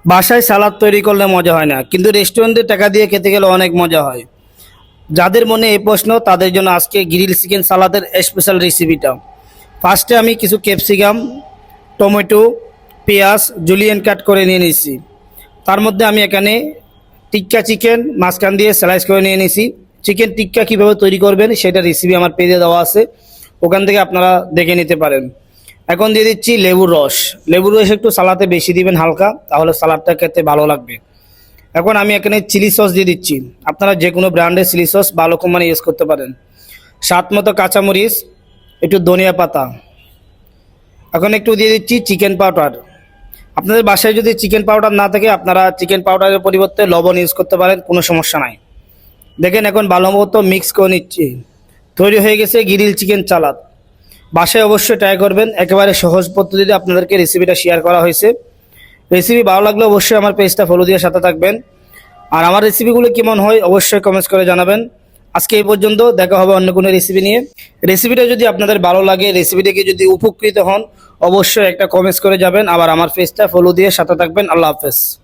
বাসায় সালাদ তৈরি করলে মজা হয় না, কিন্তু রেস্টুরেন্টে টাকা দিয়ে খেতে গেলে অনেক মজা হয়। যাদের মনে এই প্রশ্ন তাদের জন্য আজকে গ্রিল চিকেন সালাদের স্পেশাল রেসিপিটা। ফার্স্টে আমি কিছু ক্যাপসিকাম, টমেটো, পেঁয়াজ জুলিয়েন কাট করে নিয়ে নিয়েছি। তার মধ্যে আমি এখানে টিক্কা চিকেন মাঝখান দিয়ে স্লাইস করে নিয়ে নিয়েছি। চিকেন টিক্কা কীভাবে তৈরি করবেন সেটা রেসিপি আমার পেজে দেওয়া আছে, ওখান থেকে আপনারা দেখে নিতে পারেন। এখন দিয়ে দিচ্ছি লেবুর রস। লেবুর রস একটু সালাতে বেশি দিবেন হালকা, তাহলে সালাদটা খেতে ভালো লাগবে। এখন আমি এখানে চিলি সস দিয়ে দিচ্ছি। আপনারা যে কোনো ব্র্যান্ডের চিলি সস ভালো কোম্পানি ইউজ করতে পারেন। স্বাদ মতো কাঁচামরিচ, একটু ধনিয়া পাতা। এখন একটু দিয়ে দিচ্ছি চিকেন পাউডার। আপনাদের বাসায় যদি চিকেন পাউডার না থাকে আপনারা চিকেন পাউডারের পরিবর্তে লবণ ইউজ করতে পারেন, কোনো সমস্যা নাই। দেখেন এখন ভালো মতো মিক্স করে নিচ্ছি। তৈরি হয়ে গেছে গ্রিল চিকেন সালাদ। বাসায় অবশ্যই ট্রাই করবেন, একেবারে সহজ পদ্ধতিতে আপনাদেরকে রেসিপিটা শেয়ার করা হয়েছে। রেসিপি ভালো লাগলে অবশ্যই আমার পেজটা ফলো দিয়ে সাথে থাকবেন। আর আমার রেসিপিগুলো কেমন হয় অবশ্যই কমেন্টস করে জানাবেন। আজকে এই পর্যন্ত, দেখা হবে অন্য কোনো রেসিপি নিয়ে। রেসিপিটা যদি আপনাদের ভালো লাগে, রেসিপি থেকে যদি উপকৃত হন, অবশ্যই একটা কমেন্টস করে যাবেন। আবার আমার পেজটা ফলো দিয়ে সাথে থাকবেন। আল্লাহ হাফেজ।